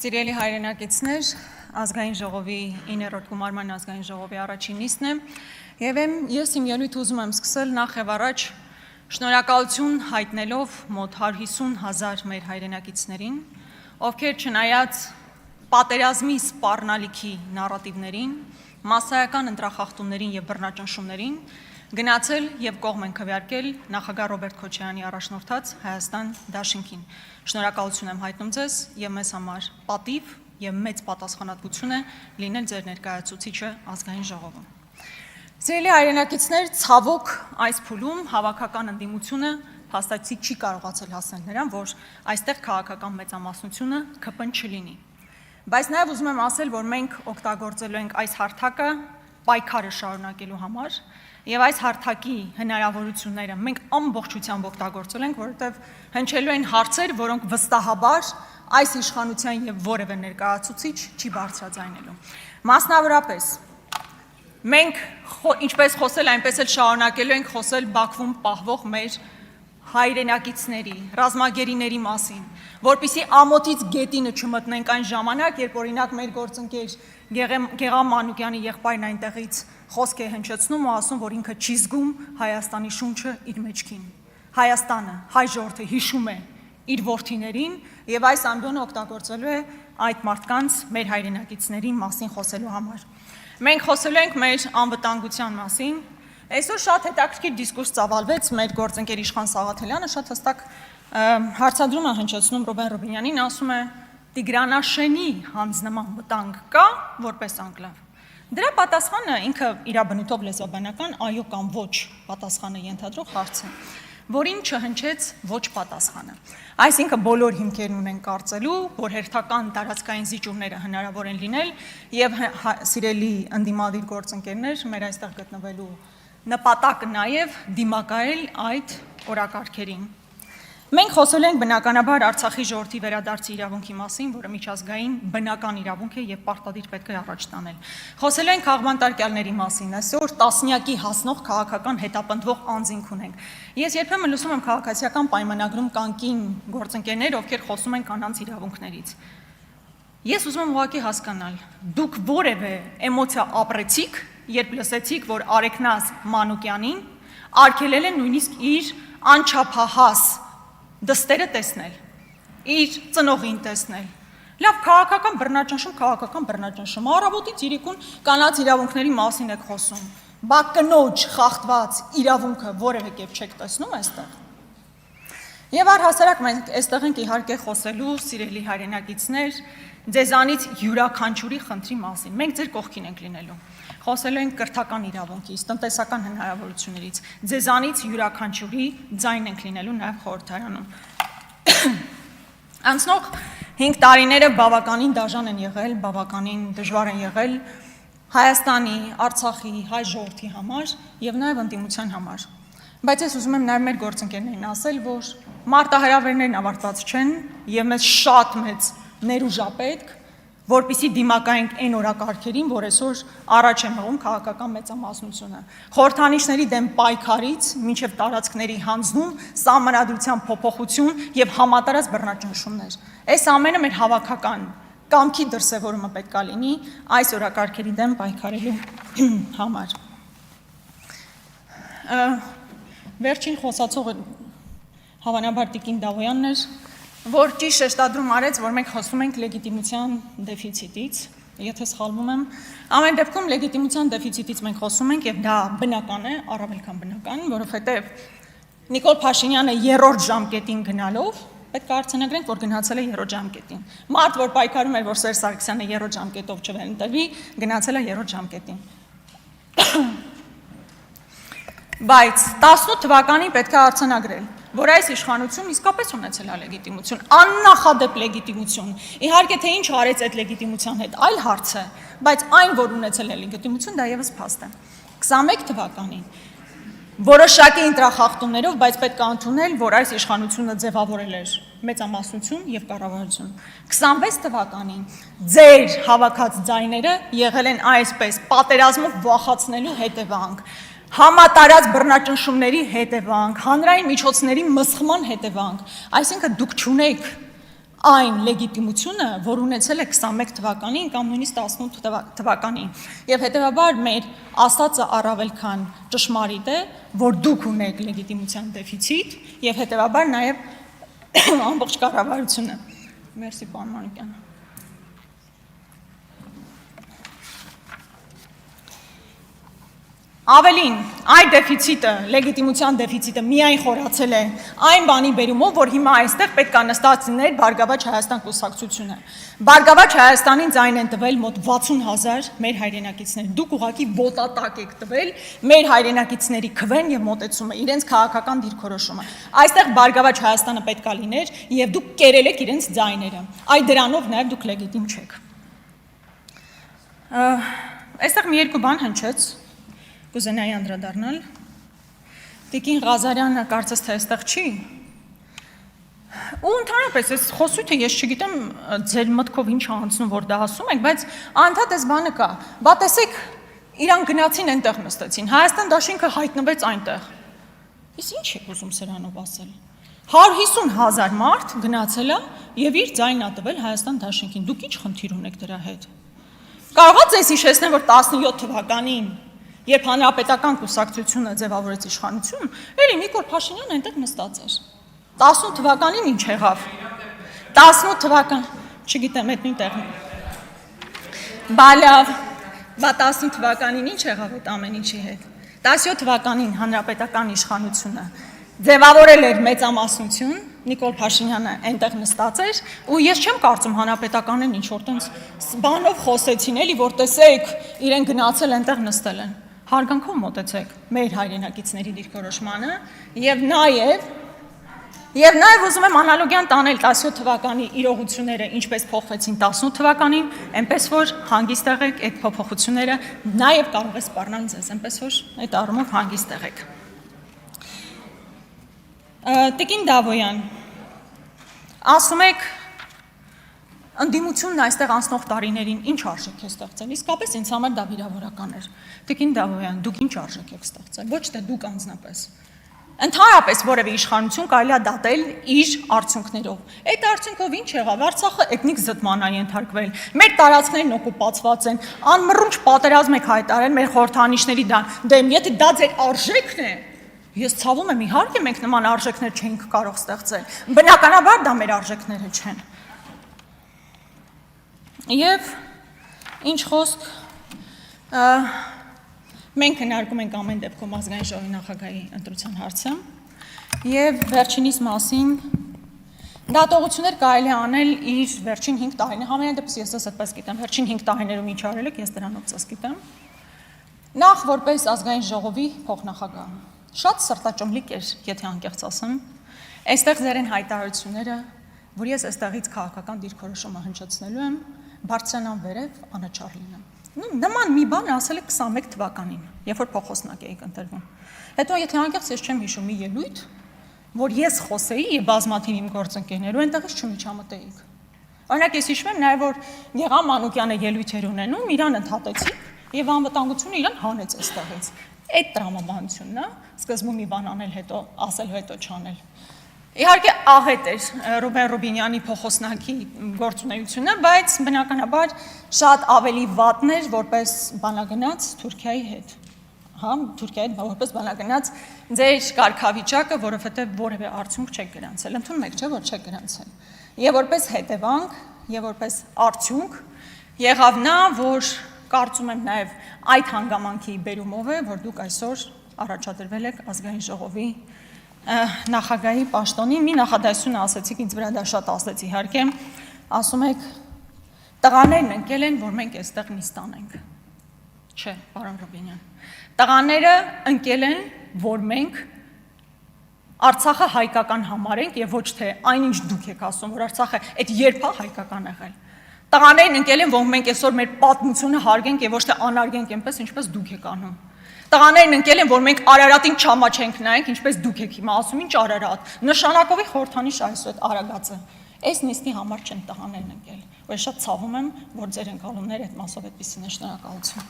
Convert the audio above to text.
Սիրելի հայրենակիցներ, ազգային ժողովի 9-րդ գումարման ազգային ժողովի առաջին նիստն է եւ ես իմ ելույթը ուզում եմ սկսել նախ եւ առաջ շնորհակալություն հայտնելով մոտ 150,000 մեր հայրենակիցներին, ովքեր չնայած պատերազմի սպառնալիքի նարատիվներին, մասսայական ընտրախախտումներին եւ բռնաճնշումներին գնացել եւ կողմ են քվեարկել նախագահ Ռոբերտ Քոչարյանի առաջնորդած Հայաստան դաշինքին։ Շնորհակալություն եմ հայտնում ձեզ եւ մեզ համար պատիվ եւ մեծ պատասխանատվություն է լինել ձեր ներկայացուցիչը ազգային ժողովում։ Սիրելի հայրենակիցներ, ցավոք այս փուլում հավաքական ընդդիմությունը հաստատի չի կարողացել հասնել նրան, որ այստեղ քաղաքական մեծամասնությունը ԿՊ չլինի։ Բայց նաեւ ուզում եմ ասել, որ մենք օգտագործելու ենք այս հարթակը պայքարը շարունակելու համար եւ այս հարթակի հնարավորությունները մենք ամբողջությամբ օգտագործել ենք, որովհետեւ հնչելու են հարցեր, որոնք վստահաբար այս իշխանության եւ որևէ ներկայացուցիչ չի բարձրաձայնելու։ Մասնավորապես մենք ինչպես խոսել, այնպես էլ շարունակելու ենք խոսել Բաքվում պահվող մեր հայրենակիցների, ռազմագերիների մասին, որպեսզի ամոթից գետինը չմտնենք այն ժամանակ, երբ օրինակ մեր գործընկեր Գեղամ Մանուկյանի եղբայրն այնտեղից խոսք է հնչեցնում ու ասում, որ ինքը չի զգում Հայաստանի շունչը իր մեջքին։ Հայաստանը, հայ ժողովուրդը հիշում է իր որդիներին եւ այս ամբիոնը օգտագործելու է այդ մարդկանց մեր հայրենակիցների մասին խոսելու համար։ Մենք խոսելու ենք մեր անվտանգության մասին։ Այսօր շատ հետաքրքիր դիսկուրս ծավալվեց մեր գործընկեր Իշխան Սաղաթելյանը շատ հստակ հարցադրում է հնչեցնում Ռոբեն Ռուբինյանին, ասում է Տիգրանաշենի հանձնման վտանգ կա որպես անկլավ։ Դրա պատասխանը ինքը իր բնույթով լեզվաբանական այո կամ ոչ պատասխանը ենթադրող հարց է, որին չհնչեց ոչ պատասխանը։ Այսինքն բոլոր հիմքերն ունեն կարծելու, որ հերթական տարածքային զիջումները հնարավոր են լինել եւ սիրելի ընդդիմադիր գործընկերներ մեր այստեղ գտնվելու նպատակը նաեւ դիմակայել այդ օրակարգերին։ Մենք խոսել ենք բնականաբար Արցախի ժողովրդի վերադարձի իրավունքի մասին, որը միջազգային բնական իրավունք է եւ պարտադիր պետք է առաջ տանել։ Խոսել ենք աղբանտարկյալների մասին, այսօր տասնյակի հասնող քաղաքական հետապնդվող անձինք ունենք։ Ես երբեմն լսում եմ քաղաքացիական պայմանագրում կանգին գործընկերներ, ովքեր խոսում են կանանց իրավունքներից։ Ես ուզում եմ ուղղակի հասկանալ, դուք որևէ էմոցիա ապրեցիք, երբ լսեցիք, որ Արեգնաս Մանուկյանին արգելել են նույնիսկ իր անչափահաս դստերը տեսնել, իր ծնողին տեսնել։ Լավ, քաղաքական բռնաճնշում, առավոտից իրիկուն կանանց իրավունքների մասին եք խոսում, բա կնոջ խախտված իրավունքը որևէ կերպ չեք տեսնում այստեղ։ Եվ առհասարակ մենք այստեղ ենք իհարկե խոսելու, սիրելի հայրենակիցներ, ձեզանից յուրաքանչյուրի խնդրի մասին։ Մենք ձեր կողքին ենք լինելու։ Խոսելու ենք կրթական իրավունքից, տնտեսական հնարավորություններից, ձեզանից յուրաքանչյուրի ձայն ենք լինելու նաև խորհրդարանում։ Անցնող 5 տարիները բավականին դաժան են եղել, բավականին դժվար են եղել Հայաստանի, Արցախի, հայ ժողովրդի համար եւ նաև ընդդիմության համար։ Բայց ես ուզում եմ նաև մեր գործընկերներին ասել, որ մարտահրավերներն ավարտված չեն եւ մեզ շատ մեծ ներուժ է պետք, որպեսզի դիմակայենք այն օրակարգերին, որ այսօր առաջ է մղում քաղաքական մեծամասնությունը։ Խորհրդանիշների դեմ պայքարից մինչև տարածքների հանձնում, սահմանադրության փոփոխություն եւ համատարած բռնաճնշումներ։ Այս ամենը մեր հավաքական կամքի դրսևորումը պետք է լինի այս օրակարգերի դեմ պայքարելու համար։ Վերջին խոսացողը հավանաբար Տիկին Դավոյանն էր, որ ճիշտ շեշտադրում արեց, որ մենք խոսում ենք լեգիտիմության դեֆիցիտից, եթե սխալվում եմ, ամեն դեպքում լեգիտիմության դեֆիցիտից մենք խոսում ենք եւ դա բնական է, առավել քան բնական, որովհետեւ Նիկոլ Փաշինյանը երրորդ ժամկետին գնալով պետք է արձանագրենք, որ գնացել է երրորդ ժամկետին։ Մարդ, որ պայքարում էր, որ Սերժ Սարգսյանը երրորդ ժամկետով չվերընտրվի, գնացել է երրորդ ժամկետին։ Բայց 18 թվականին պետք է արձանագրել, որ այս իշխանությունն իսկապես ունեցել է լեգիտիմություն, աննախադեպ լեգիտիմություն։ Իհարկե թե ինչ արեց այդ լեգիտիմության հետ, այլ հարց է, բայց այն, որ ունեցել է լեգիտիմություն, դա եւս փաստ է։ 21 թվականին որոշակի ընտրախախտումներով, բայց պետք է ընդունել, որ այս իշխանությունը ձևավորել էր մեծամասնություն եւ կառավարություն։ 26 թվականին ձեր հավաքած ձայները եղել են այսպես պատերազմով վախացնելու հետևանք, համատարած բռնաճնշումների հետևանք, հանրային միջոցների մսխման հետևանք, այսինքն դուք չունեք այն լեգիտիմությունը, որ ունեցել է 21 թվականին կամ նույնիսկ 18 թվականին։ Եվ հետևաբար մեր ասածը առավել քան ճշմարիտ է, որ դուք ունեք լեգիտիմության դեֆիցիտ եւ հետևաբար նաեւ ամբողջ կառավարությունը։ Մերսի, պարոն Մանուկյան։ Ավելին, այդ դեֆիցիտը, լեգիտիմության դեֆիցիտը միայն խորացել է այն բանի բերումով, որ հիմա այստեղ պետք է նստած լիներ Բարգավաճ Հայաստան կուսակցությունը։ Բարգավաճ Հայաստանին ձայն են տվել մոտ 60,000 մեր հայրենակիցներ։ Դուք ուղղակի ոտատակ եք տվել մեր հայրենակիցների քվեն եւ մոտեցումը, իրենց քաղաքական դիրքորոշումը։ Այստեղ Բարգավաճ Հայաստանը պետք է լիներ եւ դուք կերել եք իրենց ձայները։ Այդ դրանով նաեւ դուք լեգիտիմ չեք։ Այստեղ մի երկու բան հնչեց կուզենայի անդրադառնալ։ Տիկին Ղազարյանը կարծես թե այստեղ չի։ Ու ընդհանրապես այս խոսույթը ես չգիտեմ ձեր մտքով ինչ է անցնում, որ դա ասում եք, բայց անդադ այս բանը կա։ Բա տեսեք, իրան գնացին այնտեղ նստեցին։ Հայաստան դաշինքը հայտնվեց այնտեղ։ Իսկ ինչ եք ուզում սրանով ասել։ 150,000 մարդ գնացել է եւ իր ձայնն ա տվել Հայաստան դաշինքին։ Դուք ինչ խնդիր ունեք դրա հետ։ Կարող եք ձեզ հիշեցնել, որ 17 թվականին Երբ հանրապետական կուսակցությունը ձևավորեց իշխանություն, էլի Նիկոլ Փաշինյանը այնտեղ նստած էր։ 18 թվականին ինչ եղավ։ 18 թվական, չգիտեմ, այդ նույն տեղն։ Բալավ, բա 18 թվականին ինչ եղավ այդ ամեն ինչի հետ։ 17 թվականին հանրապետական իշխանությունը ձևավորել էր մեծամասնություն, Նիկոլ Փաշինյանը այնտեղ նստած էր, ու ես չեմ կարծում հանրապետականին ինչ որ տենց բանով խոսեցին, էլի որ տեսեք, իրեն գնացել այնտեղ նստել են։ Հարգանքով մոտեցեք մեր հայրենակիցների դիրքորոշմանը եւ նաեւ ուզում եմ անալոգիան տանել 17 թվականի իրողությունները ինչպես փոխվեցին 18 թվականին, այնպես որ հանգիստ եղեք այդ փոփոխությունները նաեւ կարող է սպառնալ ձեզ, այնպես որ այդ առումով հանգիստ եղեք։ Տիկին Դավոյան, ասում եք ընդդիմությունն այստեղ անցնող տարիներին ինչ արժեք է ստեղծել, իսկապես ինձ համար դա վիրավորական էր։ Տիկին Դավոյան, դուք ինչ արժեք եք ստեղծել, ոչ թե դուք անձնապես։ Ընդհանրապես որևէ իշխանություն կարելի է դատել իր արդյունքներով։ Այդ արդյունքով ինչ եղավ, Արցախը էթնիկ զտման է ենթարկվել, մեր տարածքներն օկուպացված են, անմռունչ պատերազմ եք հայտարարել մեր խորհրդանիշների դեմ, եթե դա ձեր արժեքն է, ես ցավում եմ, իհարկե մենք նման արժեքներ չենք կարող ստեղծել, բնականաբար դա մեր արժեքները չեն։ Եվ ինչ խոսք, մենք հնարկում ենք ամեն դեպքում ազգային ժողովի նախագահի ընտրության հարցը եւ վերջինիս մասին դատողություններ կարելի է անել իր վերջին 5 տարիներին, համենայն դեպս ես այդպես գիտեմ, վերջին 5 տարիներում ինչ արել եք, ես դրանով ցած գիտեմ։ Նախ որպես ազգային ժողովի փոխնախագահ, շատ սրտաճմլիկ էր, եթե անկեղծ ասեմ, այստեղ ձեր են հայտարարությունները, որ ես այստեղից քաղաքական դիրքորոշումը հնչեցնելու եմ, բարձրանամ վերև, անաչառ լինեմ։ Նման մի բան ասել եք 21 թվականին, երբ որ փոխոսնակ էիք ընտրվում։ Հետո եթե անկեղծ ես չեմ հիշում մի ելույթ, որ ես խոսեի եւ բազմաթիվ իմ գործընկերներու այնտեղից չմիջամտեիք։ Օրինակ ես հիշում եմ նաեւ որ Գեղամ Մանուկյանը ելույթեր ունենում, իրան ընդհատեցի եւ անվտանգությունը իրան հանեց այստեղից։ Այդ տրամաբանությունն է, սկզբում մի բան անել, հետո ասել, հետո չանել։ Իհարկե աղետ էր Ռուբեն Ռուբինյանի փոխոսնակի գործունեությունը, բայց բնականաբար շատ ավելի վատն էր որպես բանագնաց Թուրքիայի հետ։ Հա, Թուրքիայի հետ որպես բանագնաց ձեր կարգավիճակը, որովհետև որևէ արդյունք չեք գրանցել, ընդունում եք, չէ՞ որ չեք գրանցել։ Եվ որպես հետևանք, եւ որպես արդյունք եղավ նա, որ կարծում եմ նաեւ այդ հանգամանքի բերումով է, որ դուք այսօր առաջադրվել եք ազգային ժողովի նախագահի պաշտոնին, մի նախադասություն ասեցիք, ինձ վրա դա շատ ասեց իհարկե, ասում եք տղաներն ընկել են, որ մենք այստեղ նիստ անենք։ Չէ, պարոն Ռուբինյան։ Տղաները ընկել են, որ մենք Արցախը հայկական համարենք եւ ոչ թե այնինչ դուք եք ասում, որ Արցախը այդ երբ է հայկական եղել։ Տղաներն ընկել են, որ մենք այսօր մեր պատմությունը հարգենք եւ ոչ թե անարգենք այնպես, ինչպես դուք եք անում։ Տղաներն ընկել են, որ մենք Արարատին չամաչենք նայենք, ինչպես դուք եք հիմա ասում, ինչ Արարատ։ Նշանակովի խորհրդանիշ այսօր այդ Արագածը։ Այս նիստի համար չեն տղաներն ընկել։ Ու ես շատ ցավում եմ, որ ձեր ընկալումները այդ մասով այդպեսին է, շնորհակալություն։